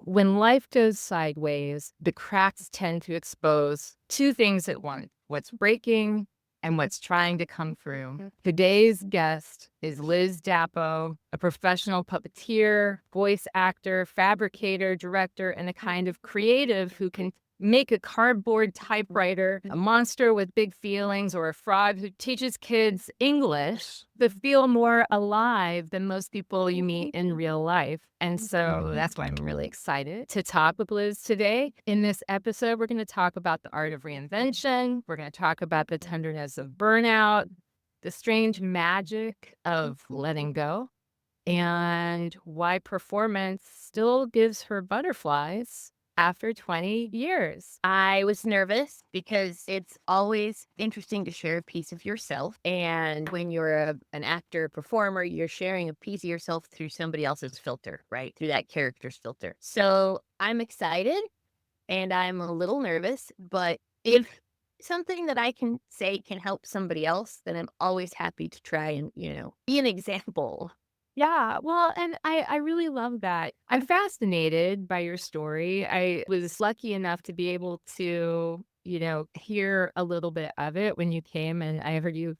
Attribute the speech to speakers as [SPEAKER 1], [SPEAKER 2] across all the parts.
[SPEAKER 1] When life goes sideways, the cracks tend to expose two things at once: what's breaking and what's trying to come through. Today's guest is Liz Dapo, a professional puppeteer, voice actor, fabricator, director, and a kind of creative who can make a cardboard typewriter, a monster with big feelings, or a fraud who teaches kids English to feel more alive than most people you meet in real life. And so that's why I'm really excited to talk with Liz today. In this episode, we're going to talk about the art of reinvention. We're going to talk about the tenderness of burnout, the strange magic of letting go, and why performance still gives her butterflies after 20 years.
[SPEAKER 2] I was nervous because it's always interesting to share a piece of yourself. And when you're an actor, performer, you're sharing a piece of yourself through somebody else's filter, right? Through that character's filter. So I'm excited and I'm a little nervous, but if something that I can say can help somebody else, then I'm always happy to try and, be an example.
[SPEAKER 1] Yeah, well, and I really love that. I'm fascinated by your story. I was lucky enough to be able to, hear a little bit of it when you came, and I heard you,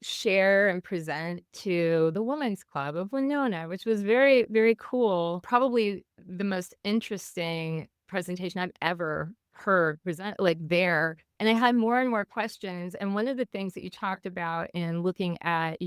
[SPEAKER 1] share and present to the Women's Club of Winona, which was very, very cool. Probably the most interesting presentation I've ever heard present like there. And I had more and more questions. And one of the things that you talked about in looking at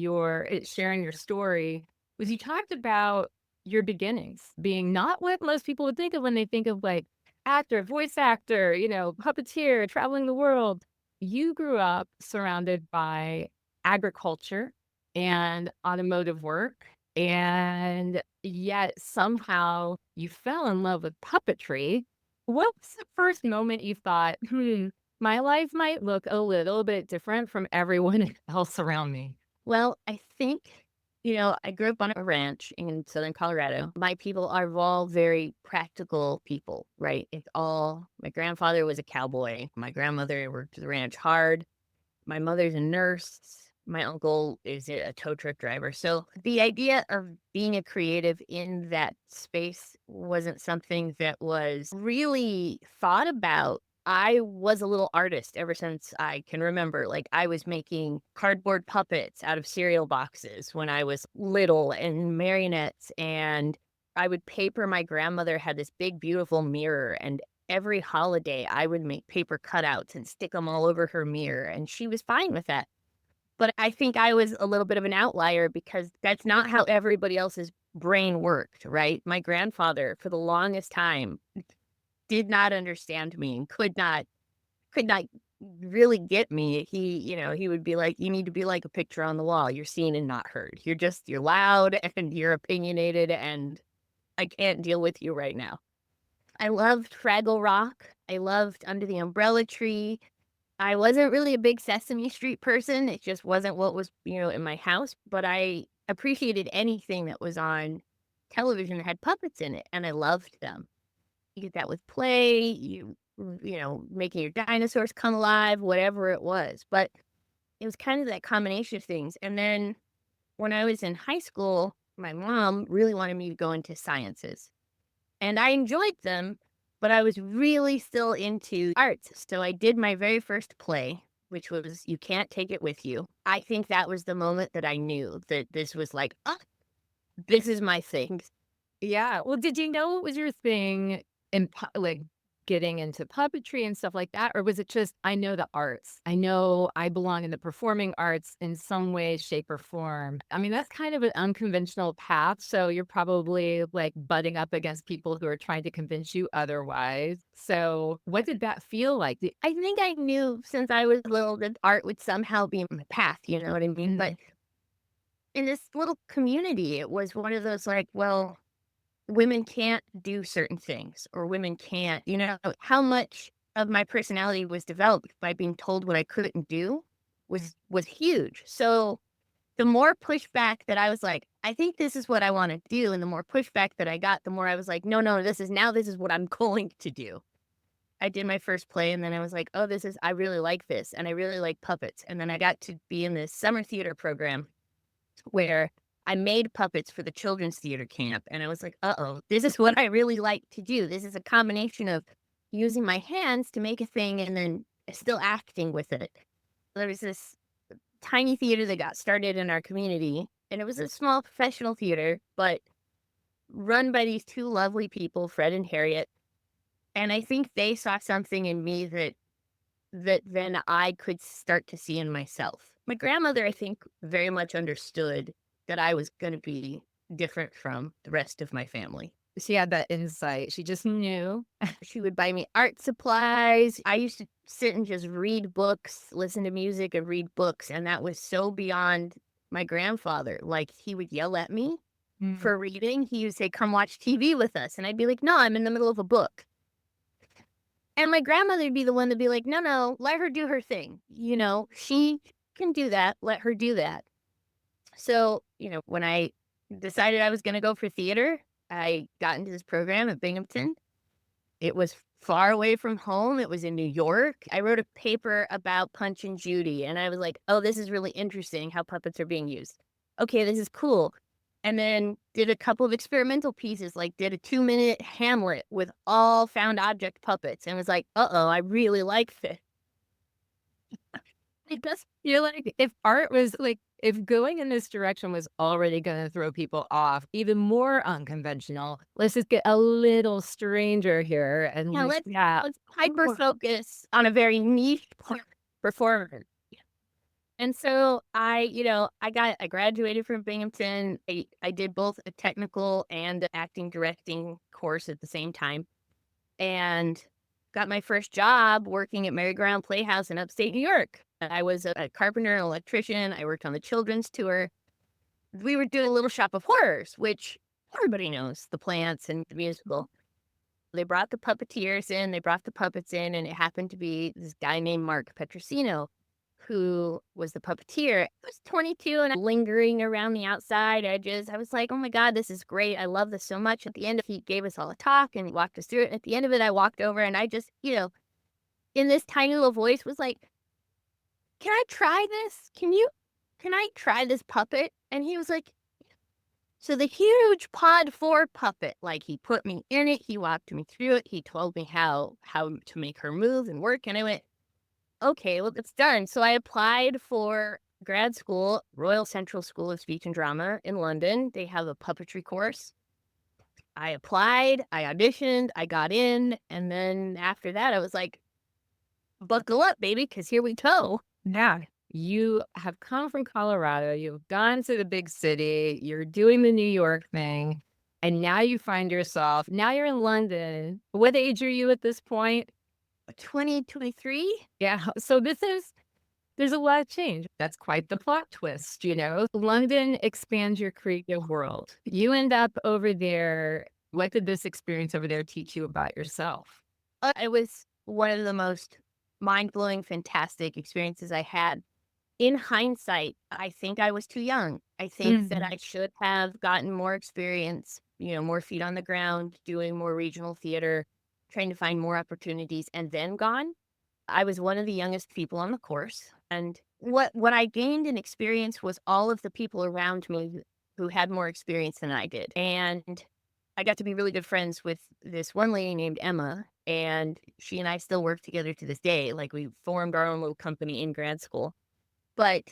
[SPEAKER 1] sharing your story was you talked about your beginnings being not what most people would think of when they think of like actor, voice actor, puppeteer, traveling the world. You grew up surrounded by agriculture and automotive work, and yet somehow you fell in love with puppetry. What was the first moment you thought, my life might look a little bit different from everyone else around me?
[SPEAKER 2] Well, I think, I grew up on a ranch in Southern Colorado. My people are all very practical people, right? My grandfather was a cowboy. My grandmother worked the ranch hard. My mother's a nurse. My uncle is a tow truck driver. So the idea of being a creative in that space wasn't something that was really thought about. I was a little artist ever since I can remember. Like, I was making cardboard puppets out of cereal boxes when I was little and marionettes. And I would paper. My grandmother had this big, beautiful mirror. And every holiday, I would make paper cutouts and stick them all over her mirror. And she was fine with that. But I think I was a little bit of an outlier because that's not how everybody else's brain worked, right? My grandfather, for the longest time, did not understand me and could not really get me. He would be like, "You need to be like a picture on the wall. You're seen and not heard. You're loud and you're opinionated, and I can't deal with you right now." I loved Fraggle Rock. I loved Under the Umbrella Tree. I wasn't really a big Sesame Street person. It just wasn't what was, in my house, but I appreciated anything that was on television that had puppets in it, and I loved them. You get that with play, making your dinosaurs come alive, whatever it was. But it was kind of that combination of things. And then when I was in high school, my mom really wanted me to go into sciences. And I enjoyed them, but I was really still into arts. So I did my very first play, which was You Can't Take It With You. I think that was the moment that I knew that this was like, oh, this is my thing.
[SPEAKER 1] Yeah. Well, did you know it was your thing in like getting into puppetry and stuff like that? Or was it just, I know the arts. I know I belong in the performing arts in some way, shape, or form. I mean, that's kind of an unconventional path. So you're probably like butting up against people who are trying to convince you otherwise. So what did that feel like?
[SPEAKER 2] I think I knew since I was little that art would somehow be my path, you know what I mean? But in this little community, it was one of those like, well, women can't do certain things or women can't, how much of my personality was developed by being told what I couldn't do was huge. So the more pushback that I was like, I think this is what I want to do. And the more pushback that I got, the more I was like, no, this is what I'm going to do. I did my first play and then I was like, oh, I really like this. And I really like puppets. And then I got to be in this summer theater program where I made puppets for the children's theater camp, and I was like, "Uh-oh, this is what I really like to do. This is a combination of using my hands to make a thing and then still acting with it." There was this tiny theater that got started in our community, and it was a small professional theater, but run by these two lovely people, Fred and Harriet, and I think they saw something in me that then I could start to see in myself. My grandmother, I think, very much understood that I was gonna be different from the rest of my family.
[SPEAKER 1] She had that insight. She just knew.
[SPEAKER 2] She would buy me art supplies. I used to sit and just read books, listen to music and read books, and that was so beyond my grandfather. Like, he would yell at me
[SPEAKER 1] Mm.
[SPEAKER 2] for reading. He would say, "Come watch TV with us," and I'd be like, "No, I'm in the middle of a book." And my grandmother would be the one to be like, "No, no, let her do her thing. She can do that. Let her do that." So, when I decided I was going to go for theater, I got into this program at Binghamton. It was far away from home. It was in New York. I wrote a paper about Punch and Judy, and I was like, "Oh, this is really interesting how puppets are being used. Okay, this is cool." And then did a couple of experimental pieces, like did a 2-minute Hamlet with all found object puppets, and was like, "Uh-oh, I really like this."
[SPEAKER 1] It does feel like if art was like, if going in this direction was already going to throw people off, even more unconventional, let's just get a little stranger here. And
[SPEAKER 2] Yeah,
[SPEAKER 1] like,
[SPEAKER 2] let's
[SPEAKER 1] yeah.
[SPEAKER 2] let's hyper focus on a very niche performance. And so I graduated from Binghamton. I did both a technical and a acting directing course at the same time, and got my first job working at Merry Ground Playhouse in upstate New York. I was a carpenter and electrician. I worked on the children's tour. We were doing Little Shop of Horrors, which everybody knows, the plants and the musical. They brought the puppeteers in, they brought the puppets in, and it happened to be this guy named Mark Petrosino, who was the puppeteer. I was 22 and lingering around the outside edges. I was like, "Oh my God, this is great. I love this so much." At the end, he gave us all a talk and walked us through it. And at the end of it, I walked over and I just, in this tiny little voice was like, "Can I try this? Can I try this puppet?" And he was like, "So the huge Pod 4 puppet, like, he put me in it, he walked me through it, he told me how to make her move and work," and I went, "Okay, well, it's done." So I applied for grad school, Royal Central School of Speech and Drama in London. They have a puppetry course. I applied, I auditioned, I got in, and then after that, I was like, "Buckle up, baby, because here we go."
[SPEAKER 1] Yeah. You have come from Colorado, you've gone to the big city, you're doing the New York thing, and now you find yourself, now you're in London. What age are you at this point?
[SPEAKER 2] 2023?
[SPEAKER 1] Yeah. So there's a lot of change. That's quite the plot twist, you know? London expands your creative world. You end up over there. What did this experience over there teach you about yourself?
[SPEAKER 2] It was one of the most mind-blowing, fantastic experiences I had. In hindsight, I think I was too young. I think that
[SPEAKER 1] Mhm.
[SPEAKER 2] I should have gotten more experience, more feet on the ground, doing more regional theater, trying to find more opportunities, and then gone. I was one of the youngest people on the course, and what I gained in experience was all of the people around me who had more experience than I did, and I got to be really good friends with this one lady named Emma, and she and I still work together to this day. Like, we formed our own little company in grad school, but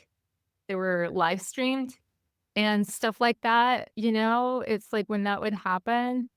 [SPEAKER 1] They were live streamed and stuff like that, you know? It's like when that would happen,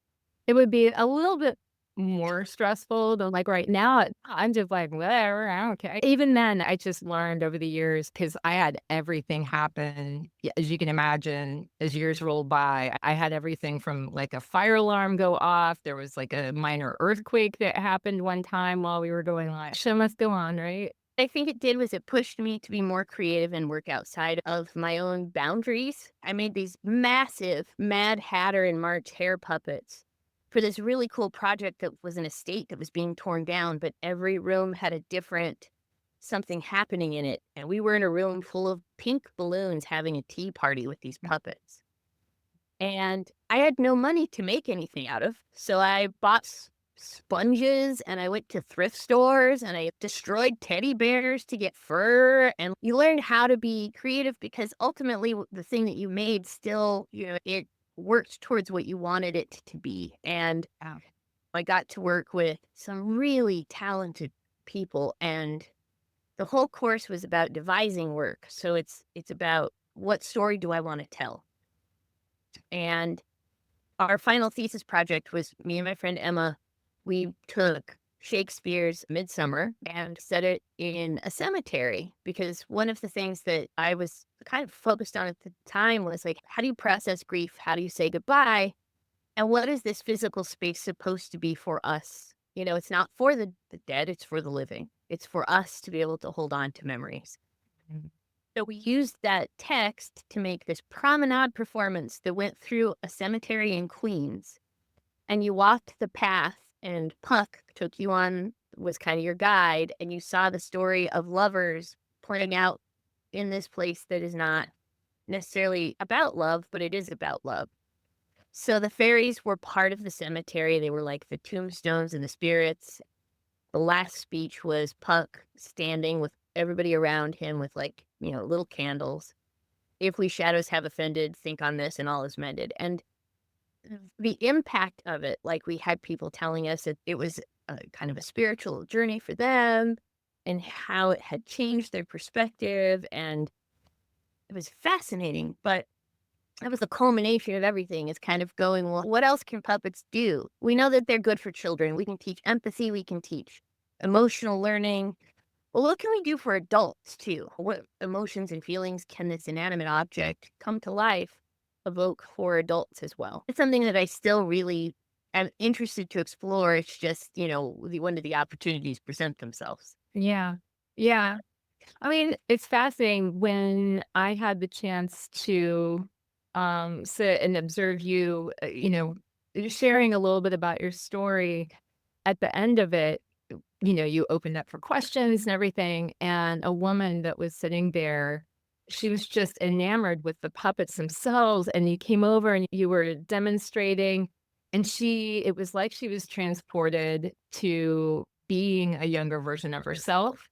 [SPEAKER 1] it would be a little bit more stressful than, like, right now, I'm just like, "Whatever, I don't care." Even then, I just learned over the years because I had everything happen, as you can imagine, as years rolled by. I had everything from, like, a fire alarm go off, there was, like, a minor earthquake that happened one time while we were going live. Show must go on, right?
[SPEAKER 2] I think it did was it pushed me to be more creative and work outside of my own boundaries. I made these massive Mad Hatter and March hair puppets for this really cool project that was an estate that was being torn down, but every room had a different something happening in it. And we were in a room full of pink balloons having a tea party with these puppets. And I had no money to make anything out of. So I bought sponges, and I went to thrift stores, and I destroyed teddy bears to get fur. And you learned how to be creative because ultimately the thing that you made still, it worked towards what you wanted it to be. And
[SPEAKER 1] Yeah.
[SPEAKER 2] I got to work with some really talented people, and the whole course was about devising work. So it's about what story do I want to tell? And our final thesis project was me and my friend Emma. We took Shakespeare's Midsummer and set it in a cemetery because one of the things that I was kind of focused on at the time was like, how do you process grief? How do you say goodbye? And what is this physical space supposed to be for us? It's not for the dead, it's for the living. It's for us to be able to hold on to memories.
[SPEAKER 1] Mhm.
[SPEAKER 2] So we used that text to make this promenade performance that went through a cemetery in Queens. And you walked the path, and Puck took you on, was kind of your guide, and you saw the story of lovers playing out in this place that is not necessarily about love, but it is about love. So the fairies were part of the cemetery. They were like the tombstones and the spirits. The last speech was Puck standing with everybody around him with like, little candles. If we shadows have offended, think on this and all is mended. And the impact of it, like we had people telling us that it was a kind of a spiritual journey for them and how it had changed their perspective. And it was fascinating, but that was the culmination of everything. It's kind of going, well, what else can puppets do? We know that they're good for children. We can teach empathy. We can teach emotional learning. Well, what can we do for adults too? What emotions and feelings can this inanimate object come to life evoke for adults as well? It's something that I still really am interested to explore. It's just, when do the opportunities present themselves?
[SPEAKER 1] Yeah. Yeah. I mean, it's fascinating when I had the chance to sit and observe you, sharing a little bit about your story. At the end of it, you opened up for questions and everything. And a woman that was sitting there, she was just enamored with the puppets themselves. And you came over and you were demonstrating. And it was like she was transported to being a younger version of herself,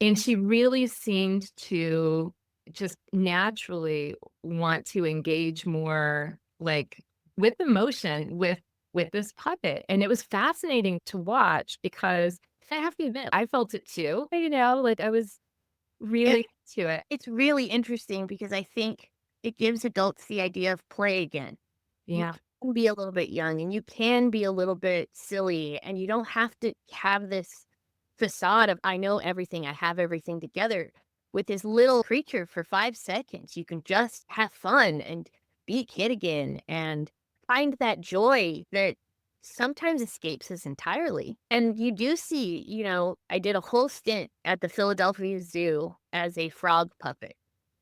[SPEAKER 1] and she really seemed to just naturally want to engage more, like, with emotion with this puppet, and it was fascinating to watch because I have to admit, I felt it too, like, I was
[SPEAKER 2] It,
[SPEAKER 1] really to it.
[SPEAKER 2] it's really interesting because I think it gives adults the idea of play again. You
[SPEAKER 1] Yeah.
[SPEAKER 2] can be a little bit young and you can be a little bit silly and you don't have to have this facade of I know everything, I have everything together. With this little creature for 5 seconds, you can just have fun and be a kid again and find that joy that sometimes escapes us entirely. And you do see, I did a whole stint at the Philadelphia Zoo as a frog puppet.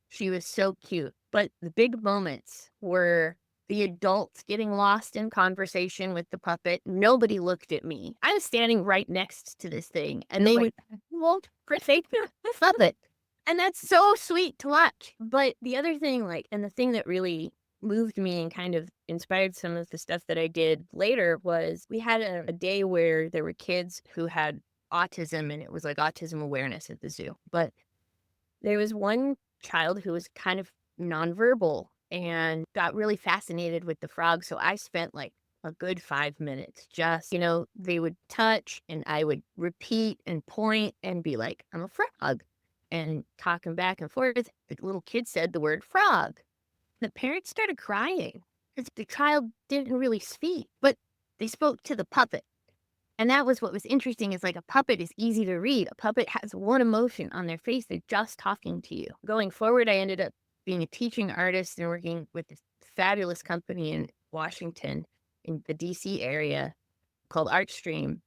[SPEAKER 2] She was so cute. But the big moments were the adults getting lost in conversation with the puppet. Nobody looked at me. I was standing right next to this thing, and they would, won't say the puppet. And that's so sweet to watch. But the other thing, like, and the thing that really moved me and kind of inspired some of the stuff that I did later was we had a day where there were kids who had autism, and it was like autism awareness at the zoo. But there was one child who was kind of nonverbal and got really fascinated with the frog. So I spent like a good 5 minutes just, they would touch and I would repeat and point and be like, I'm a frog and talking back and forth. The little kid said the word frog. The parents started crying because the child didn't really speak, but they spoke to the puppet. And that was what was interesting is like a puppet is easy to read. A puppet has one emotion on their face. They're just talking to you. Going forward, I ended up being a teaching artist and working with this fabulous company in Washington in the DC area called Artstream.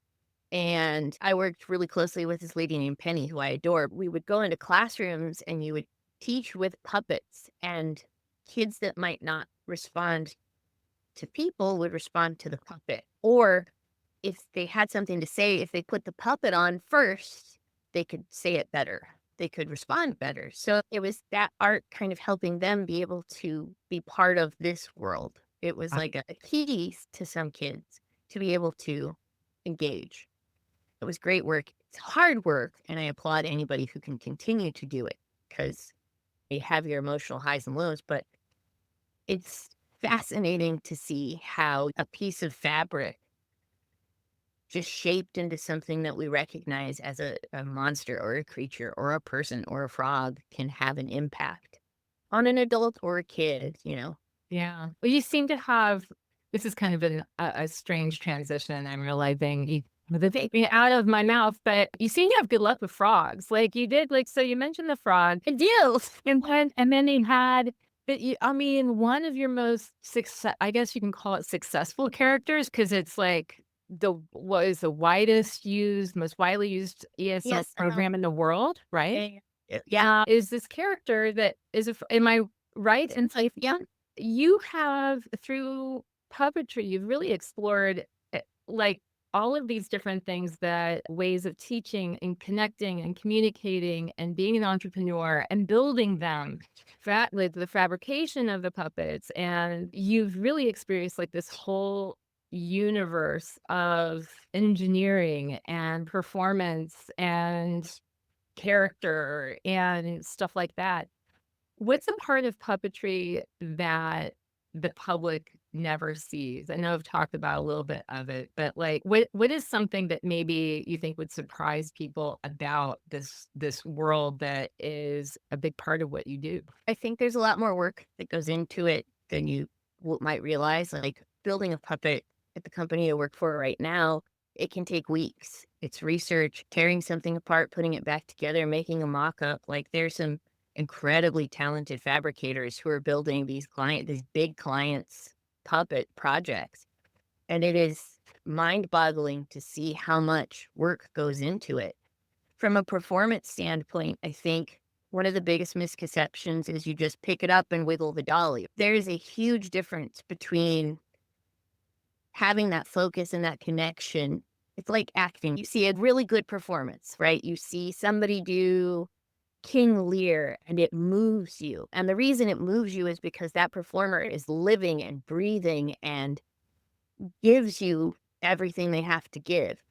[SPEAKER 2] And I worked really closely with this lady named Penny, who I adore. We would go into classrooms and you would teach with puppets, and kids that might not respond to people would respond to the puppet. Or if they had something to say, if they put the puppet on first, they could say it better. They could respond better. So it was that art kind of helping them be able to be part of this world. It was like a key to some kids to be able to engage. It was great work. It's hard work, and I applaud anybody who can continue to do it because you have your emotional highs and lows, but it's fascinating to see how a piece of fabric just shaped into something that we recognize as a monster or a creature or a person or a frog can have an impact on an adult or a kid, you know?
[SPEAKER 1] Yeah. Well, you seem to have this is kind of a strange transition. I'm realizing you the taking out of my mouth, but you seem to have good luck with frogs. Like you did, like so you mentioned the frog.
[SPEAKER 2] I do.
[SPEAKER 1] And then you had but you I mean, one of your most success I guess you can call it successful characters because it's like the what is the widest used, most widely used ESL
[SPEAKER 2] Yes.
[SPEAKER 1] program in the world, right?
[SPEAKER 2] Yeah. Yeah.
[SPEAKER 1] Is this character that is a f am I right in saying
[SPEAKER 2] Yeah.
[SPEAKER 1] you have through puppetry, you've really explored, like, all of these different things that ways of teaching and connecting and communicating and being an entrepreneur and building them, like, the fabrication of the puppets, and you've really experienced, like, this whole universe of engineering and performance and character and stuff like that. What's a part of puppetry that the public never sees? I know I've talked about a little bit of it, but like what is something that maybe you think would surprise people about this world that is a big part of what you do?
[SPEAKER 2] I think there's a lot more work that goes into it than you might realize. Like building a puppet at the company I work for right now, it can take weeks. It's research, tearing something apart, putting it back together, making a mock up. Like there's some incredibly talented fabricators who are building these big clients puppet projects. And it is mind boggling to see how much work goes into it. From a performance standpoint, I think one of the biggest misconceptions is you just pick it up and wiggle the dolly. There is a huge difference between having that focus and that connection. It's like acting. You see a really good performance, right? You see somebody do King Lear and it moves you. And the reason it moves you is because that performer is living and breathing and gives you everything they have to give.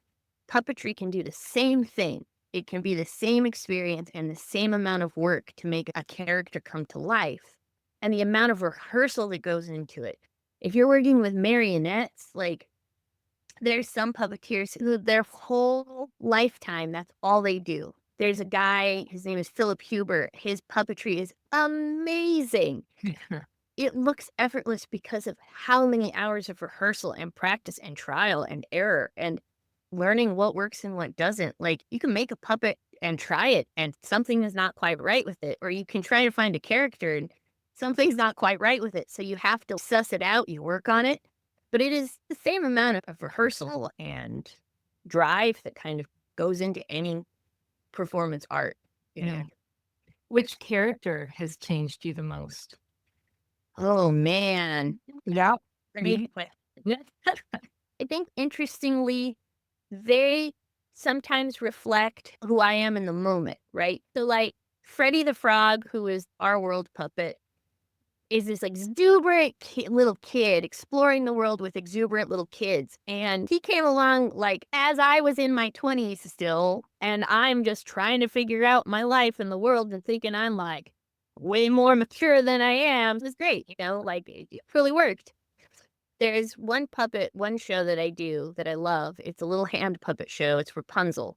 [SPEAKER 2] Puppetry can do the same thing. It can be the same experience and the same amount of work to make a character come to life and the amount of rehearsal that goes into it. If you're working with marionettes, like there's some puppeteers who their whole lifetime, that's all they do. There's a guy, his name is Philip Huber. His puppetry is amazing. It looks effortless because of how many hours of rehearsal and practice and trial and error and learning what works and what doesn't. Like you can make a puppet and try it and something is not quite right with it. Or you can try to find a character and something's not quite right with it. So you have to suss it out. You work on it. But it is the same amount of rehearsal and drive that kind of goes into any performance art, you know.
[SPEAKER 1] Yeah. Which character has changed you the most?
[SPEAKER 2] Oh man.
[SPEAKER 1] Yeah.
[SPEAKER 2] Great question. I think interestingly, they sometimes reflect who I am in the moment, right? So like Freddie the Frog, who is our world puppet, is this exuberant little kid exploring the world with exuberant little kids. And he came along like as I was in my 20s still, and I'm just trying to figure out my life in the world and thinking I'm like way more mature than I am. It's great, you know, like it really worked. There's one puppet, one show that I do that I love. It's a little hand puppet show. It's Rapunzel.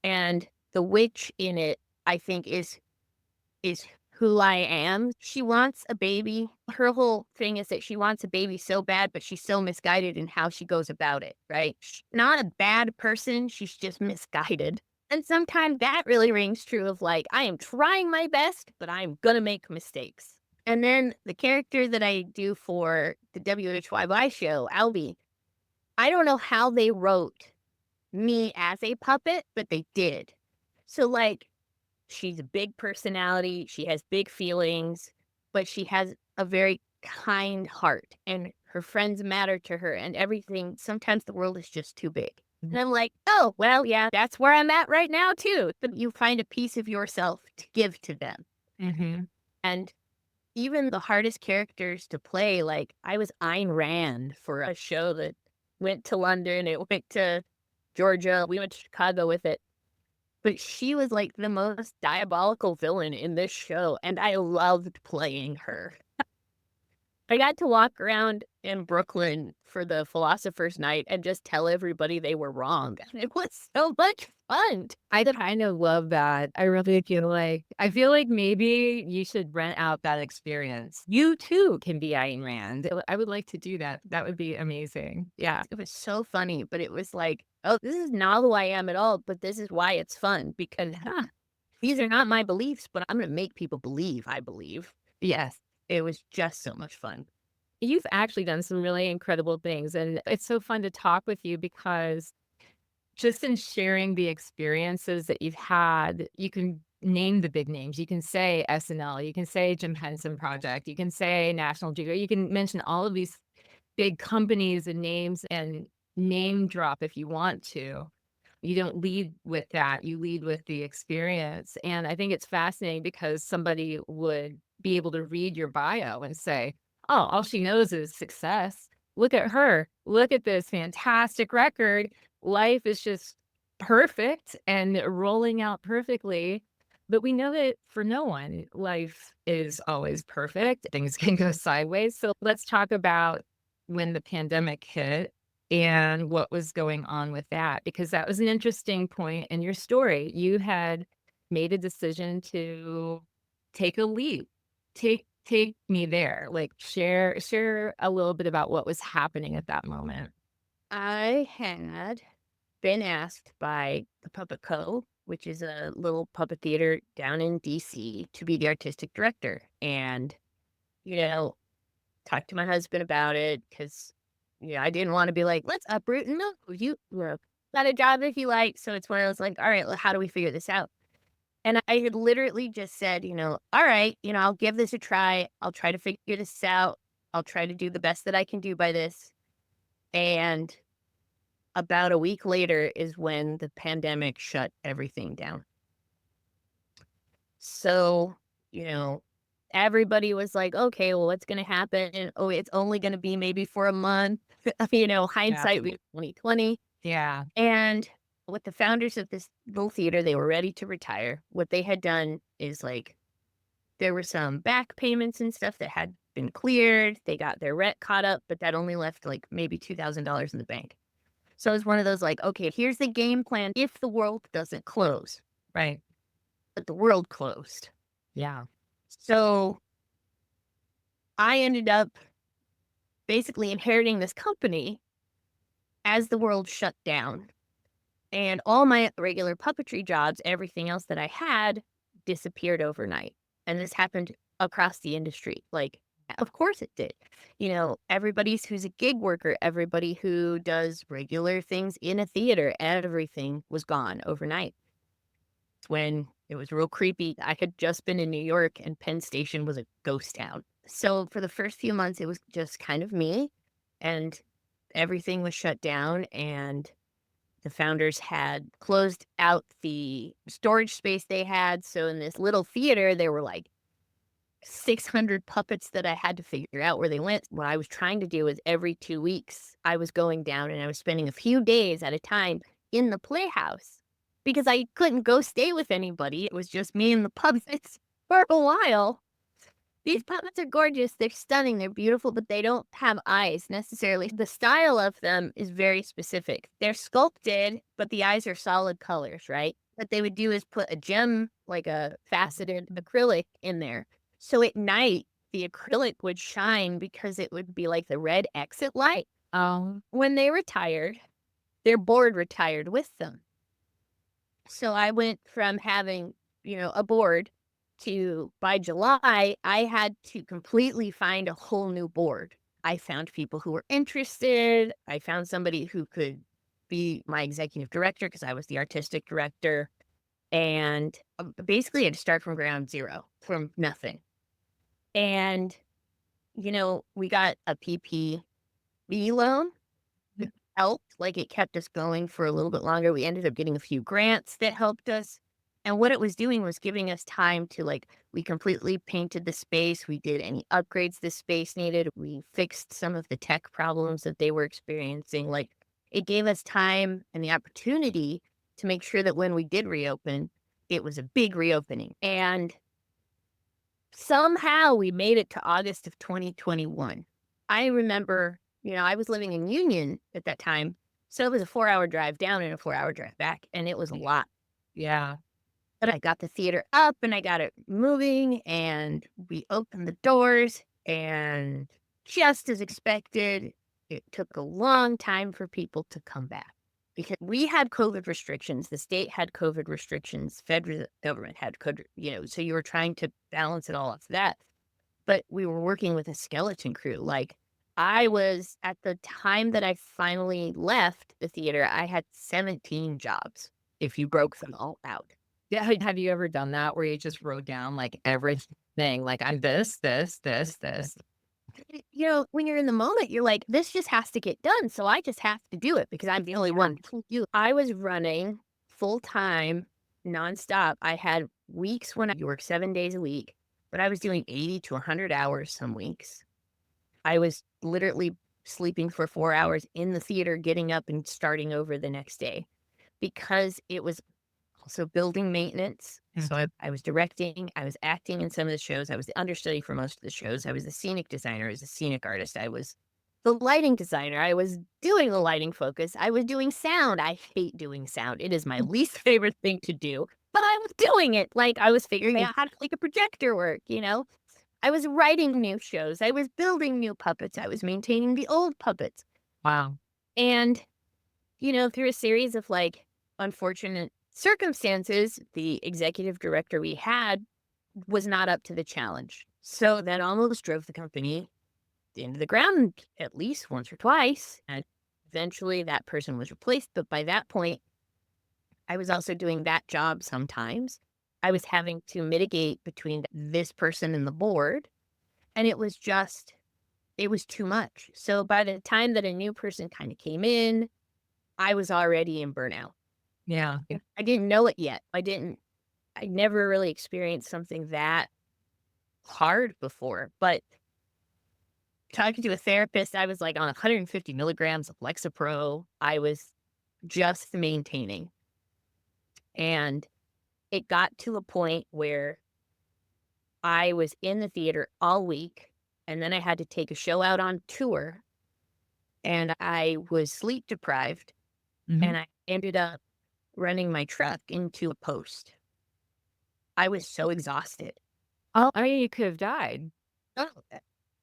[SPEAKER 2] And the witch in it, I think, is who I am. She wants a baby. Her whole thing is that she wants a baby so bad, but she's so misguided in how she goes about it, right? She's not a bad person. She's just misguided. And sometimes that really rings true of like, I am trying my best, but I'm going to make mistakes. And then the character that I do for the WHYY show, Albie, I don't know how they wrote me as a puppet, but they did. So, like, she's a big personality, she has big feelings, but she has a very kind heart, and her friends matter to her and everything. Sometimes the world is just too big. And I'm like, oh, well, yeah, that's where I'm at right now, too. But you find a piece of yourself to give to them.
[SPEAKER 1] Mhm.
[SPEAKER 2] And even the hardest characters to play, like I was Ayn Rand for a show that went to London, it went to Georgia. We went to Chicago with it. But she was like the most diabolical villain in this show, and I loved playing her. I got to walk around in Brooklyn for the Philosopher's Night and just tell everybody they were wrong. And it was so much fun.
[SPEAKER 1] I kind of love that. I feel like maybe you should rent out that experience. You too can be Ayn Rand. I would like to do that. That would be amazing. Yeah.
[SPEAKER 2] It was so funny, but it was like, oh, this is not who I am at all, but this is why it's fun because these are not my beliefs, but I'm going to make people believe I believe.
[SPEAKER 1] Yes.
[SPEAKER 2] It was just so much fun.
[SPEAKER 1] You've actually done some really incredible things, and it's so fun to talk with you because just in sharing the experiences that you've had, you can name the big names. You can say SNL, you can say Jim Henson Project, you can say National Geographic, you can mention all of these big companies and names and name drop if you want to. You don't lead with that, you lead with the experience, and I think it's fascinating because somebody would be able to read your bio and say, "Oh, all she knows is success. Look at her. Look at this fantastic record. Life is just perfect and rolling out perfectly." But we know that for no one, life is always perfect. Things can go sideways. So let's talk about when the pandemic hit and what was going on with that, because that was an interesting point in your story. You had made a decision to take a leap. Take me there. Like share a little bit about what was happening at that moment.
[SPEAKER 2] I had been asked by the Puppet Co., which is a little puppet theater down in DC, to be the artistic director. And, you know, talked to my husband about it because, I didn't want to be like, let's uproot and move. Got a job if you like. So it's one of those like, all right, well, how do we figure this out? And I had literally just said, all right, I'll give this a try. I'll try to figure this out. I'll try to do the best that I can do by this. And about a week later is when the pandemic shut everything down. So, you know, everybody was like, okay, well, what's going to happen? And, oh, it's only going to be maybe for a month.
[SPEAKER 1] Yeah.
[SPEAKER 2] Hindsight was 2020.
[SPEAKER 1] Yeah.
[SPEAKER 2] And with the founders of this little theater, they were ready to retire. What they had done is like there were some back payments and stuff that had been cleared. They got their rent caught up, but that only left like maybe $2,000 in the bank. So it was one of those like, okay, here's the game plan if the world doesn't close.
[SPEAKER 1] Right.
[SPEAKER 2] But the world closed.
[SPEAKER 1] Yeah.
[SPEAKER 2] So I ended up basically inheriting this company as the world shut down. And all my regular puppetry jobs, everything else that I had, disappeared overnight. And this happened across the industry. Like, of course it did. Everybody who's a gig worker, everybody who does regular things in a theater, everything was gone overnight. When it was real creepy. I had just been in New York and Penn Station was a ghost town. So for the first few months, it was just kind of me and everything was shut down and the founders had closed out the storage space they had. So in this little theater, there were like 600 puppets that I had to figure out where they went. What I was trying to do is every 2 weeks, I was going down and I was spending a few days at a time in the playhouse because I couldn't go stay with anybody. It was just me and the puppets for a while. These puppets are gorgeous. They're stunning. They're beautiful, but they don't have eyes necessarily. The style of them is very specific. They're sculpted, but the eyes are solid colors, right? What they would do is put a gem, like a faceted acrylic in there. So at night, the acrylic would shine because it would be like the red exit light. When they retired, their board retired with them. So I went from having, a board to by July, I had to completely find a whole new board. I found people who were interested. I found somebody who could be my executive director because I was the artistic director. And basically, I had to start from ground zero, from nothing. And, we got a PPP loan that helped. Like it kept us going for a little bit longer. We ended up getting a few grants that helped us. And what it was doing was giving us time to we completely painted the space. We did any upgrades the space needed. We fixed some of the tech problems that they were experiencing. it gave us time and the opportunity to make sure that when we did reopen, it was a big reopening. And somehow we made it to August of 2021. I remember, I was living in Union at that time. So it was a 4-hour drive down and a 4-hour drive back. And it was a lot.
[SPEAKER 1] Yeah.
[SPEAKER 2] But I got the theater up and I got it moving and we opened the doors. And just as expected, it took a long time for people to come back because we had COVID restrictions. The state had COVID restrictions. Federal government had COVID, so you were trying to balance it all off that. But we were working with a skeleton crew. Like I was at the time that I finally left the theater, I had 17 jobs if you broke them all out.
[SPEAKER 1] Yeah, have you ever done that where you just wrote down, like, everything? Like, I'm this.
[SPEAKER 2] When you're in the moment, you're like, this just has to get done. So I just have to do it because I'm the only one who can do it. I was running full time, nonstop. I had weeks when I worked 7 days a week, but I was doing 80 to 100 hours some weeks. I was literally sleeping for 4 hours in the theater, getting up and starting over the next day because it was also building maintenance. So I was directing, I was acting in some of the shows. I was the understudy for most of the shows. I was the scenic designer, I was a scenic artist. I was the lighting designer. I was doing the lighting focus. I was doing sound. I hate doing sound. It is my least favorite thing to do, but I was doing it. Like I was figuring out how to make a projector work. I was writing new shows. I was building new puppets. I was maintaining the old puppets.
[SPEAKER 1] Wow.
[SPEAKER 2] And, through a series of like unfortunate circumstances, the executive director we had was not up to the challenge. So that almost drove the company into the ground at least once or twice. And eventually that person was replaced. But by that point, I was also doing that job sometimes. I was having to mitigate between this person and the board. And it was too much. So by the time that a new person kind of came in, I was already in burnout.
[SPEAKER 1] Yeah.
[SPEAKER 2] I didn't know it yet. I never really experienced something that hard before, but talking to a therapist, I was like on 150 milligrams of Lexapro. I was just maintaining. And it got to a point where I was in the theater all week, and then I had to take a show out on tour, and I was sleep deprived,
[SPEAKER 1] Mhm.
[SPEAKER 2] and I ended up running my truck into a post. I was so exhausted.
[SPEAKER 1] Oh, I mean, you could have died.
[SPEAKER 2] Oh,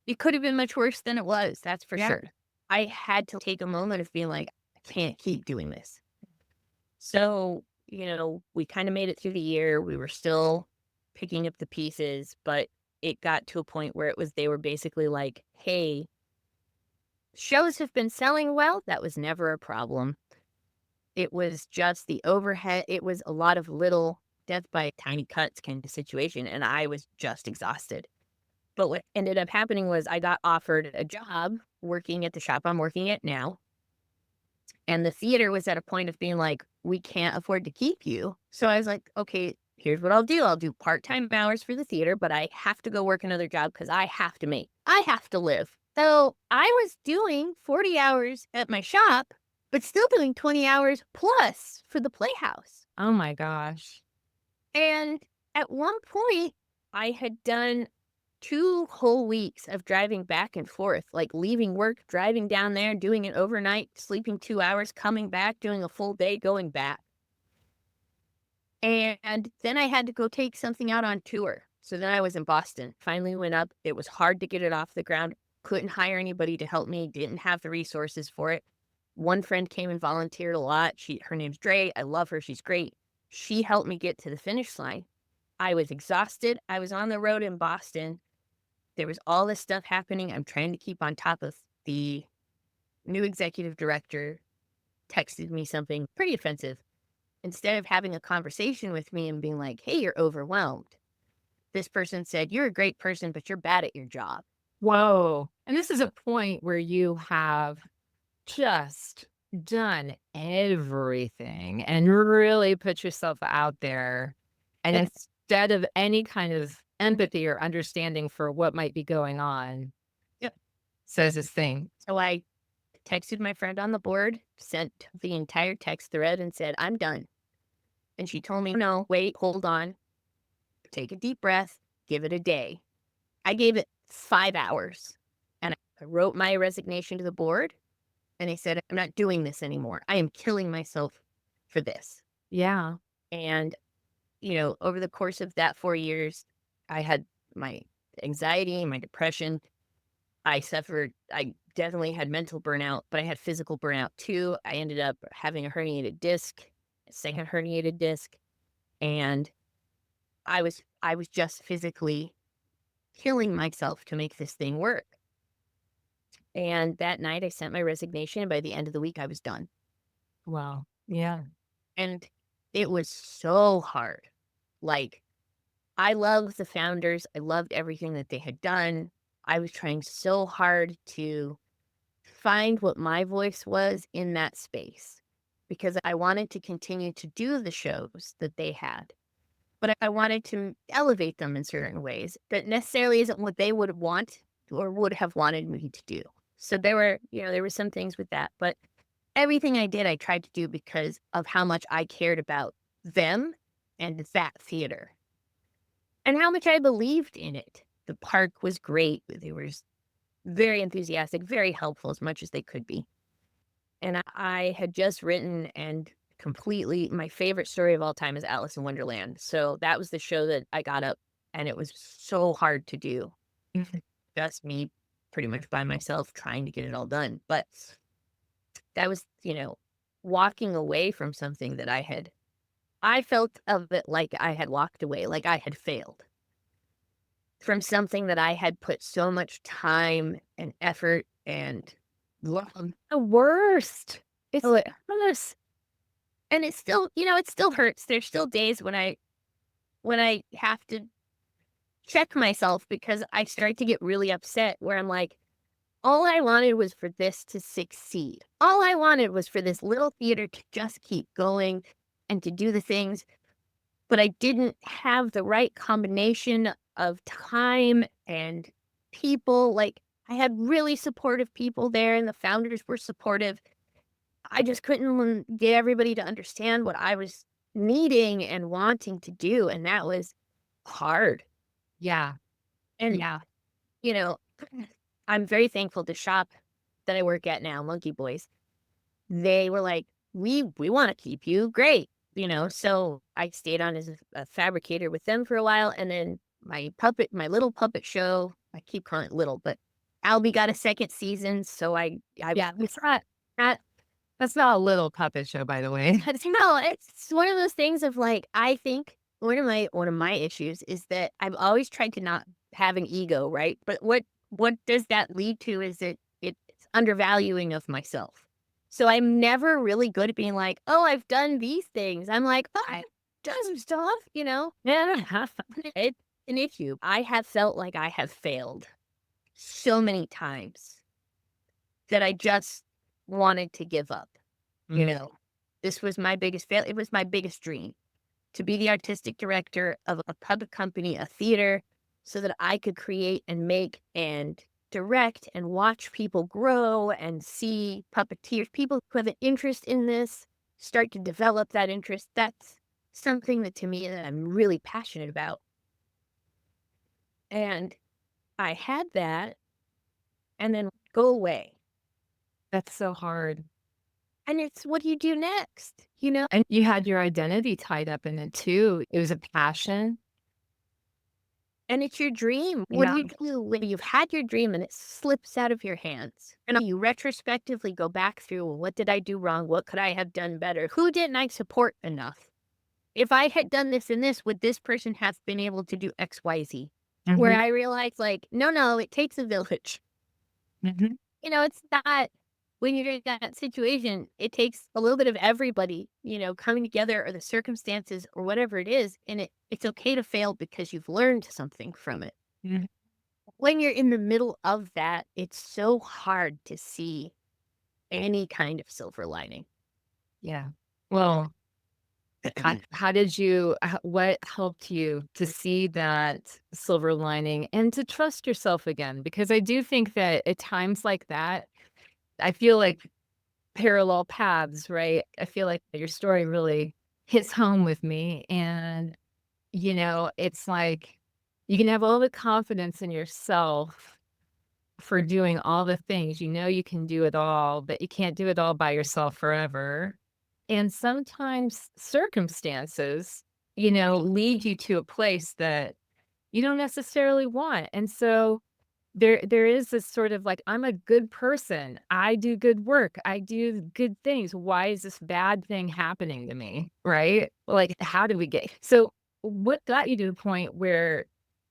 [SPEAKER 2] it could have been much worse than it was, that's for
[SPEAKER 1] Yeah.
[SPEAKER 2] sure. I had to take a moment of being like, I can't keep doing this. So, we kind of made it through the year. We were still picking up the pieces, but it got to a point where they were basically like, hey, shows have been selling well. That was never a problem. It was just the overhead. It was a lot of little death by tiny cuts kind of situation. And I was just exhausted. But what ended up happening was I got offered a job working at the shop I'm working at now. And the theater was at a point of being like, we can't afford to keep you. So I was like, okay, here's what I'll do. I'll do part-time hours for the theater, but I have to go work another job because I have to live. So I was doing 40 hours at my shop, but still doing 20 hours plus for the Playhouse.
[SPEAKER 1] Oh my gosh.
[SPEAKER 2] And at one point, I had done 2 whole weeks of driving back and forth, like leaving work, driving down there, doing it overnight, sleeping 2 hours, coming back, doing a full day, going back. And then I had to go take something out on tour. So then I was in Boston, finally went up. It was hard to get it off the ground. Couldn't hire anybody to help me, didn't have the resources for it. One friend came and volunteered a lot. Her name's Dre. I love her. She's great. She helped me get to the finish line. I was exhausted. I was on the road in Boston. There was all this stuff happening. I'm trying to keep on top of the new executive director texted me something pretty offensive. Instead of having a conversation with me and being like, hey, you're overwhelmed, this person said, you're a great person, but you're bad at your job.
[SPEAKER 1] Whoa. And this is a point where you have just done everything and really put yourself out there. And
[SPEAKER 2] Yes.
[SPEAKER 1] instead of any kind of empathy or understanding for what might be going on,
[SPEAKER 2] Yep.
[SPEAKER 1] says this thing.
[SPEAKER 2] So I texted my friend on the board, sent the entire text thread and said, I'm done. And she told me, no, wait, hold on, take a deep breath, give it a day. I gave it 5 hours and I wrote my resignation to the board and I said, I'm not doing this anymore. I am killing myself for this.
[SPEAKER 1] Yeah.
[SPEAKER 2] And, over the course of that 4 years, I had my anxiety, my depression. I definitely had mental burnout, but I had physical burnout too. I ended up having a herniated disc, a second herniated disc, and I was just physically killing myself to make this thing work. And that night I sent my resignation, and by the end of the week I was done.
[SPEAKER 1] Wow. Yeah.
[SPEAKER 2] And it was so hard. Like, I loved the founders. I loved everything that they had done. I was trying so hard to find what my voice was in that space because I wanted to continue to do the shows that they had. But I wanted to elevate them in certain ways that necessarily isn't what they would want or would have wanted me to do. So there were some things with that, but everything I did, I tried to do because of how much I cared about them and that theater and how much I believed in it. The park was great. They were very enthusiastic, very helpful as much as they could be. And I had just written and completely my favorite story of all time is Alice in Wonderland. So that was the show that I got up and it was so hard to do.
[SPEAKER 1] Mhm.
[SPEAKER 2] Just me pretty much by myself trying to get it all done. But that was, walking away from something that I felt of it like I had walked away, like I had failed from something that I had put so much time and effort and love.
[SPEAKER 1] The worst. It's
[SPEAKER 2] Oh,
[SPEAKER 1] worse.
[SPEAKER 2] and it still, it still hurts. There's still days when I have to check myself because I start to get really upset where I'm like, all I wanted was for this to succeed. All I wanted was for this little theater to just keep going and to do the things, but I didn't have the right combination of time and people. Like, I had really supportive people there and the founders were supportive. I just couldn't get everybody to understand what I was needing and wanting to do, and that was hard.
[SPEAKER 1] Yeah.
[SPEAKER 2] And,
[SPEAKER 1] Yeah.
[SPEAKER 2] you know, I'm very thankful to shop that I work at now, Monkey Boys. They were like, "We wanna keep you, great," so I stayed on as a fabricator with them for a while, and then my little puppet show, I keep calling it little, but Albie got a second season, so I
[SPEAKER 1] Yeah. Not that's not a little puppet show, by the way.
[SPEAKER 2] no, it's one of those things of, like, I think one of my issues is that I've always tried to not have an ego, right? But what does that lead to is it's undervaluing of myself. So I'm never really good at being like, "Oh, I've done these things." I'm like, "Oh, I've done some stuff."
[SPEAKER 1] Yeah.
[SPEAKER 2] It's an issue. I have felt like I have failed so many times that I just wanted to give up, you
[SPEAKER 1] Mhm.
[SPEAKER 2] know? This was my biggest fail it was my biggest dream, to be the artistic director of a public company, a theater, so that I could create and make and direct and watch people grow and see puppeteers, people who have an interest in this, start to develop that interest. That's something that to me that I'm really passionate about. And I had that and then go away.
[SPEAKER 1] That's so hard.
[SPEAKER 2] And it's what do you do next?
[SPEAKER 1] And you had your identity tied up in it too. It was a passion.
[SPEAKER 2] And it's your dream. What do
[SPEAKER 1] Yeah.
[SPEAKER 2] you do when you've had your dream and it slips out of your hands? And you retrospectively go back through, well, what did I do wrong? What could I have done better? Who didn't I support enough? If I had done this and this, would this person have been able to do X, Y, Z? Where
[SPEAKER 1] Mhm.
[SPEAKER 2] I realized, like, no, it takes a village.
[SPEAKER 1] Mhm.
[SPEAKER 2] It's not when you're in that situation, it takes a little bit of everybody, coming together or the circumstances or whatever it is. And it's okay to fail because you've learned something from it.
[SPEAKER 1] Mhm.
[SPEAKER 2] When you're in the middle of that, it's so hard to see any kind of silver lining.
[SPEAKER 1] Yeah. Well, how did you what helped you to see that silver lining and to trust yourself again? Because I do think that at times like that, I feel like parallel paths, right? I feel like your story really hits home with me. And, it's like you can have all the confidence in yourself for doing all the things. You know, you can do it all, but you can't do it all by yourself forever. And sometimes circumstances, lead you to a place that you don't necessarily want. And so there is this sort of like, I'm a good person. I do good work. I do good things. Why is this bad thing happening to me? Right? Like, how do we get so what got you to the point where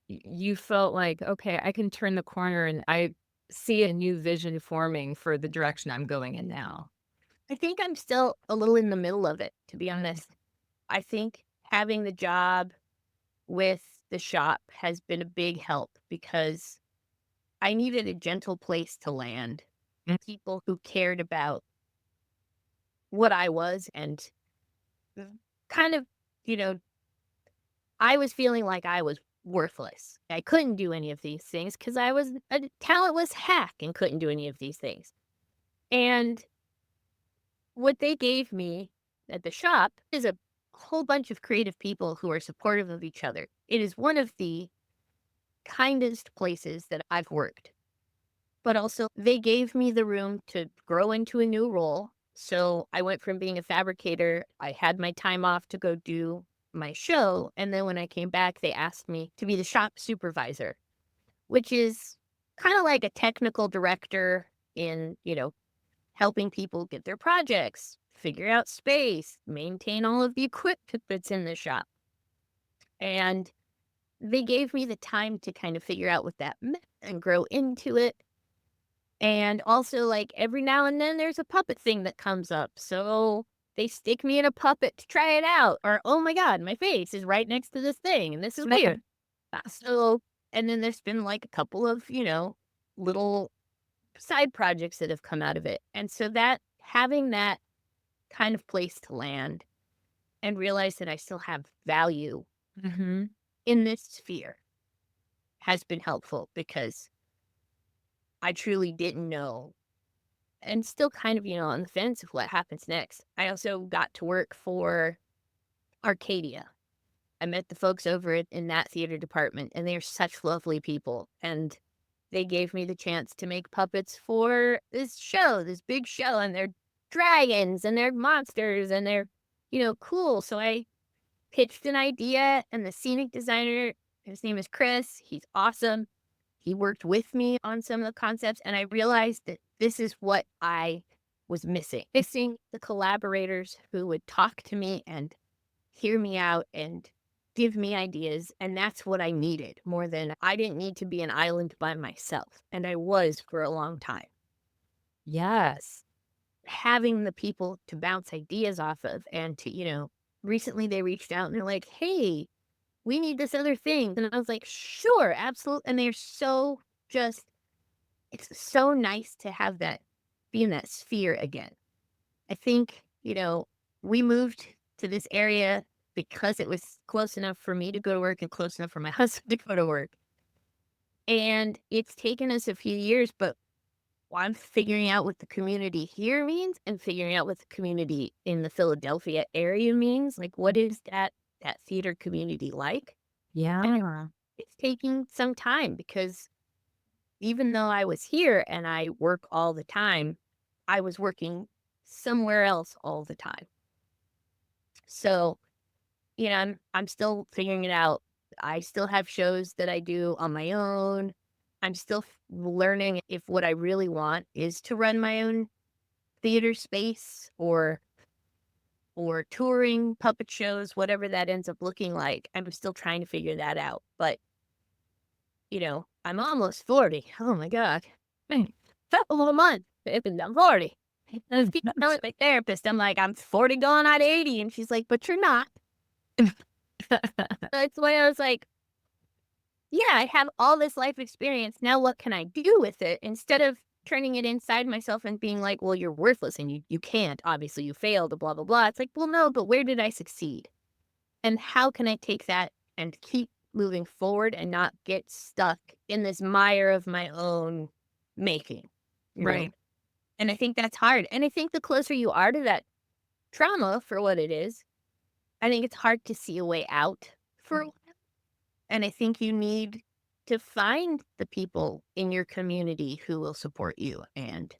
[SPEAKER 1] you felt like, okay, I can turn the corner and I see a new vision forming for the direction I'm going in now?
[SPEAKER 2] I think I'm still a little in the middle of it, to be honest. I think having the job with the shop has been a big help because I needed a gentle place to land.
[SPEAKER 1] Mm.
[SPEAKER 2] People who cared about what I was and kind of, you know, I was feeling like I was worthless. I couldn't do any of these things because I was a talentless hack and couldn't do any of these things. And what they gave me at the shop is a whole bunch of creative people who are supportive of each other. It is one of the kindest places that I've worked. But also, they gave me the room to grow into a new role. So I went from being a fabricator, I had my time off to go do my show. And then when I came back, they asked me to be the shop supervisor, which is kind of like a technical director in, helping people get their projects, figure out space, maintain all of the equipment that's in the shop. And they gave me the time to kind of figure out what that meant and grow into it. And also, like, every now and then there's a puppet thing that comes up. So they stick me in a puppet to try it out. Or, oh my God, my face is right next to this thing. And this is weird. So, and then there's been like a couple of, little side projects that have come out of it. And so that having that kind of place to land and realize that I still have value
[SPEAKER 1] Mhm.
[SPEAKER 2] in this sphere has been helpful because I truly didn't know and still kind of, on the fence of what happens next. I also got to work for Arcadia. I met the folks over in that theater department, and they're such lovely people. And they gave me the chance to make puppets for this show, this big show, and they're dragons and they're monsters and they're, cool. So I pitched an idea, and the scenic designer, his name is Chris, he's awesome. He worked with me on some of the concepts, and I realized that this is what I was missing the collaborators who would talk to me and hear me out and give me ideas. And that's what I needed more than I didn't need to be an island by myself. And I was for a long time.
[SPEAKER 1] Yes.
[SPEAKER 2] Having the people to bounce ideas off of and to, recently they reached out and they're like, hey, we need this other thing. And I was like, sure, absolutely. And they're so just, it's so nice to have that, be in that sphere again. I think, we moved to this area because it was close enough for me to go to work and close enough for my husband to go to work. And it's taken us a few years, but I'm figuring out what the community here means and figuring out what the community in the Philadelphia area means. Like, what is that theater community like? And
[SPEAKER 1] Yeah.
[SPEAKER 2] it's taking some time because even though I was here and I work all the time, I was working somewhere else all the time. So, I'm still figuring it out. I still have shows that I do on my own. I'm still learning if what I really want is to run my own theater space or touring puppet shows, whatever that ends up looking like. I'm still trying to figure that out. But, I'm almost 40. Oh my God. Man, couple of months. I'm 40. I keep telling my therapist, I'm like, I'm 40 going on 80. And she's like, but you're not. That's why I was like, yeah, I have all this life experience. Now what can I do with it? Instead of turning it inside myself and being like, well, you're worthless and you can't. Obviously, you failed, blah, blah, blah. It's like, well, no, but where did I succeed? And how can I take that and keep moving forward and not get stuck in this mire of my own making? you know?
[SPEAKER 1] Right.
[SPEAKER 2] And I think that's hard. And I think the closer you are to that trauma for what it is, I think it's hard to see a way out for a while. And I think you need to find the people in your community who will support you and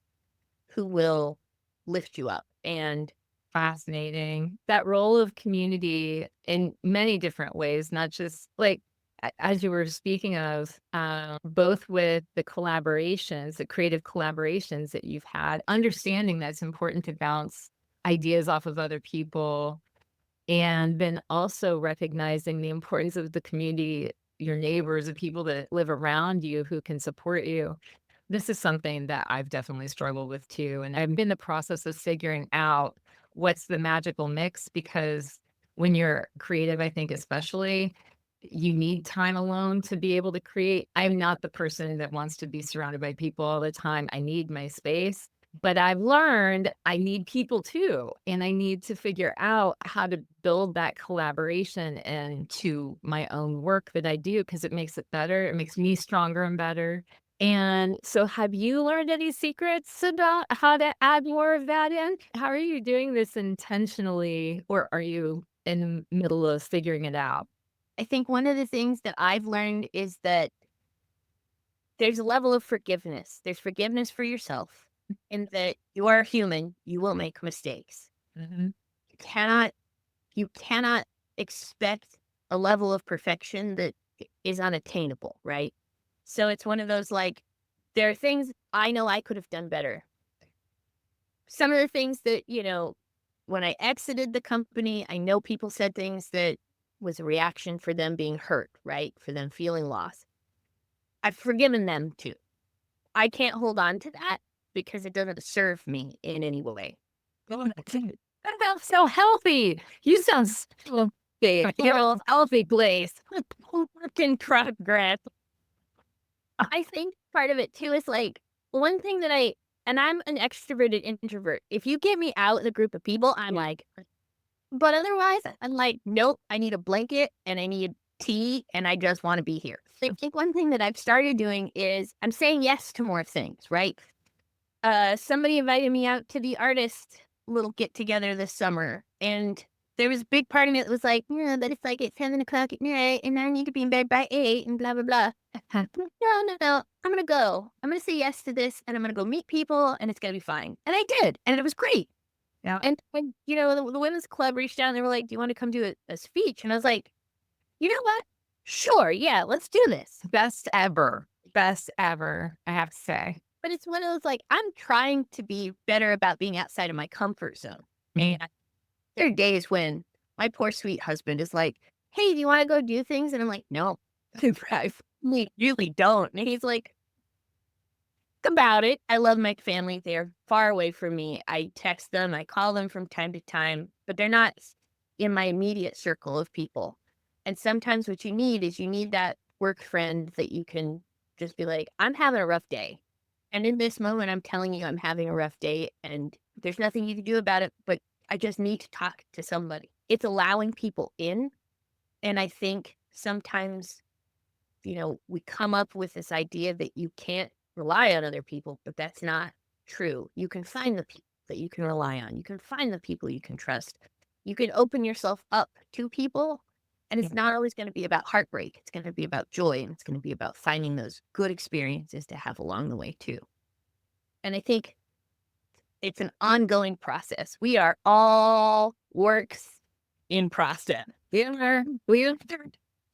[SPEAKER 2] who will lift you up. And
[SPEAKER 1] Fascinating. That role of community in many different ways, not just like as you were speaking of, both with the collaborations, the creative collaborations that you've had, understanding that it's important to bounce ideas off of other people, and then also recognizing the importance of the community, your neighbors, the people that live around you who can support you. This is something that I've definitely struggled with too, and I'm in the process of figuring out what's the magical mix because when you're creative, I think especially, you need time alone to be able to create. I'm not the person that wants to be surrounded by people all the time. I need my space, but I've learned I need people too, and I need to figure out how to build that collaboration into my own work that I do because it makes it better. It makes me stronger and better. And so have you learned any secrets about how to add more of that in? How are you doing this intentionally, or are you in the middle of figuring it out?
[SPEAKER 2] I think one of the things that I've learned is that there's a level of forgiveness. There's forgiveness for yourself in that you are human. You will make mistakes.
[SPEAKER 1] Mhm.
[SPEAKER 2] You cannot you cannot expect a level of perfection that is unattainable, right? So it's one of those like there are things I know I could have done better. Some of the things that, when I exited the company, I know people said things that was a reaction for them being hurt, right? For them feeling lost. I've forgiven them too. I can't hold on to that because it doesn't serve me in any way.
[SPEAKER 1] Oh, that's it. That sounds so healthy. You sound so big. You're a healthy place.
[SPEAKER 2] Work in progress. I think part of it too is like one thing that and I'm an extroverted introvert. If you get me out in a group of people, I'm like, but otherwise, I'm like, nope, I need a blanket and I need tea and I just want to be here. So I think one thing that I've started doing is I'm saying yes to more things, right? Somebody invited me out to the artist little get together this summer. And there was a big part of me that was like, yeah, but it's like at 7 o'clock at night and I need to be in bed by 8 and blah, blah, blah. No, no, no. I'm going to go. I'm going to say yes to this and I'm going to go meet people and it's going to be fine. And I did. And it was great.
[SPEAKER 1] Yeah.
[SPEAKER 2] And when, the women's club reached out and they were like, do you want to come do a speech? And I was like, you know what? Sure. Yeah, let's do this.
[SPEAKER 1] Best ever. Best ever, I have to say.
[SPEAKER 2] But it's one of those like, I'm trying to be better about being outside of my comfort zone.
[SPEAKER 1] Mhm.
[SPEAKER 2] And there are days when my poor sweet husband is like, hey, do you want to go do things? And I'm like, no, I really don't. And he's like, think about it. I love my family. They're far away from me. I text them, I call them from time to time, but they're not in my immediate circle of people. And sometimes what you need is you need that work friend that you can just be like, I'm having a rough day. And in this moment, I'm telling you, I'm having a rough day and there's nothing you can do about it, but I just need to talk to somebody. It's allowing people in. And I think sometimes, we come up with this idea that you can't rely on other people, but that's not true. You can find the people that you can rely on. You can find the people you can trust. You can open yourself up to people. And it's not always going to be about heartbreak. It's going to be about joy and it's going to be about finding those good experiences to have along the way, too. And I think it's an ongoing process. We are all works in process.
[SPEAKER 1] We are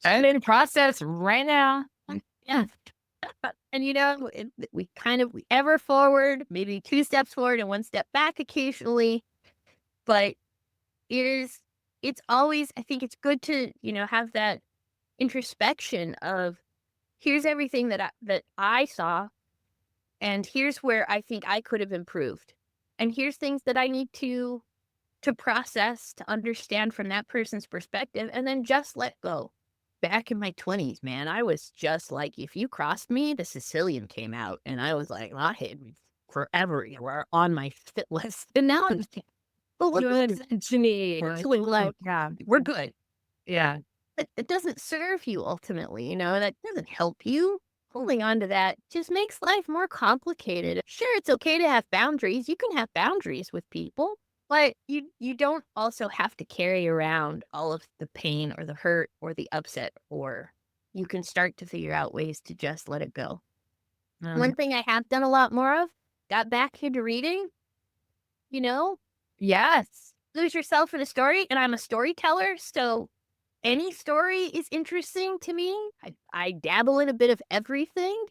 [SPEAKER 1] I'm in process right now.
[SPEAKER 2] Yeah. And we ever forward, maybe 2 steps forward and 1 step back occasionally. But it's always, I think it's good to, have that introspection of here's everything that I saw and here's where I think I could have improved. And here's things that I need to process, to understand from that person's perspective, and then just let go. Back in my 20s, man, I was just like, if you crossed me, the Sicilian came out, and I was like, I hate me forever. You were on my fit list. And now I'm just, but look,
[SPEAKER 1] We're
[SPEAKER 2] doing like,
[SPEAKER 1] yeah.
[SPEAKER 2] we're good.
[SPEAKER 1] Yeah.
[SPEAKER 2] But it doesn't serve you ultimately, that doesn't help you. holding on to that just makes life more complicated. Sure, it's okay to have boundaries. You can have boundaries with people, but you don't also have to carry around all of the pain or the hurt or the upset, or you can start to figure out ways to just let it go.
[SPEAKER 1] Um,
[SPEAKER 2] One thing I have done a lot more of, got back into reading, you know,
[SPEAKER 1] yes.
[SPEAKER 2] lose yourself in a story. And I'm a storyteller, so any story is interesting to me. I dabble in a bit of everything.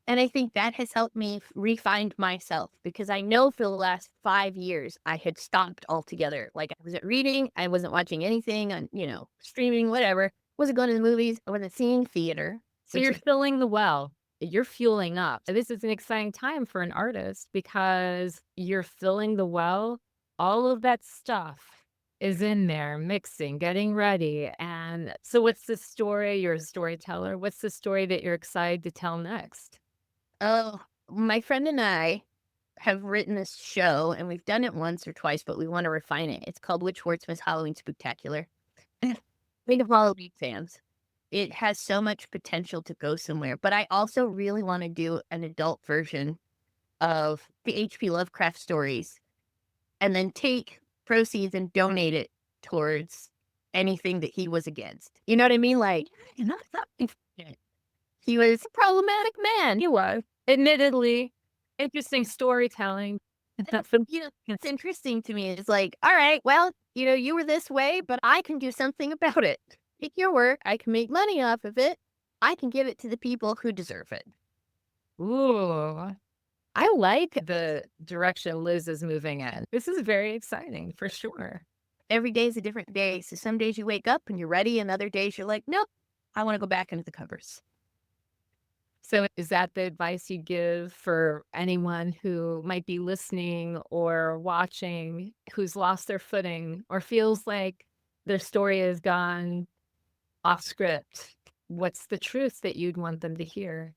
[SPEAKER 2] And I think that has helped me refine myself because I know for the last 5 years I had stopped altogether. Like I wasn't reading, I wasn't watching anything on, streaming, whatever. Wasn't going to the movies, I wasn't seeing theater.
[SPEAKER 1] So
[SPEAKER 2] Which
[SPEAKER 1] you're
[SPEAKER 2] is
[SPEAKER 1] filling the well. You're fueling up. And this is an exciting time for an artist because you're filling the well. All of that stuff is in there, mixing, getting ready. And so, what's the story? You're a storyteller. What's the story that you're excited to tell next?
[SPEAKER 2] oh, my friend and I have written this show and we've done it once or twice, but we want to refine it. It's called Witch Schwartzman's Halloween Spooktacular. Big Halloween fans. It has so much potential to go somewhere, but I also really want to do an adult version of the H.P. Lovecraft stories and then take proceeds and donate it towards anything that he was against. You know what I mean? Like, he was a problematic man.
[SPEAKER 1] He was, admittedly, interesting storytelling.
[SPEAKER 2] It's interesting to me. It's like, all right, well, you were this way, but I can do something about it. Take your work. I can make money off of it. I can give it to the people who deserve it.
[SPEAKER 1] Ooh, I like the direction Liz is moving in. This is very exciting for sure.
[SPEAKER 2] Every day is a different day. So some days you wake up and you're ready, and other days you're like, nope, I want to go back into the covers.
[SPEAKER 1] So, is that the advice you give for anyone who might be listening or watching who's lost their footing or feels like their story has gone off script? What's the truth that you'd want them to hear?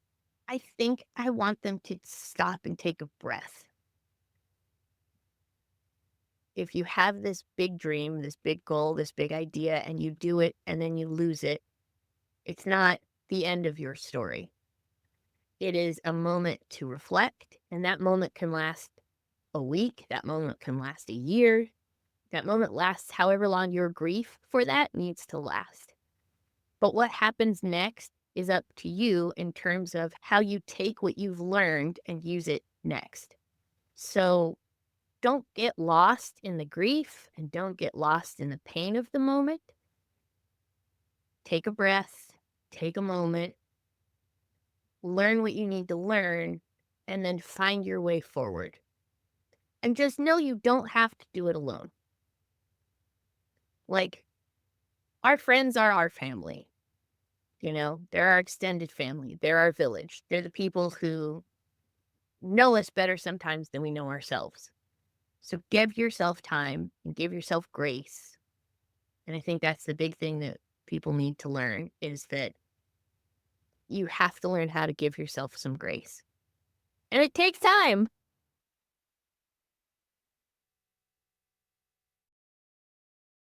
[SPEAKER 2] I think I want them to stop and take a breath. If you have this big dream, this big goal, this big idea, and you do it and then you lose it, it's not the end of your story. It is a moment to reflect, and that moment can last a week, that moment can last a year, that moment lasts however long your grief for that needs to last. But what happens next is up to you in terms of how you take what you've learned and use it next. So don't get lost in the grief and don't get lost in the pain of the moment. Take a breath, take a moment, learn what you need to learn, and then find your way forward. And just know you don't have to do it alone. Like, our friends are our family. They're our extended family. They're our village. They're the people who know us better sometimes than we know ourselves. So give yourself time and give yourself grace. And I think that's the big thing that people need to learn is that you have to learn how to give yourself some grace. And it takes time.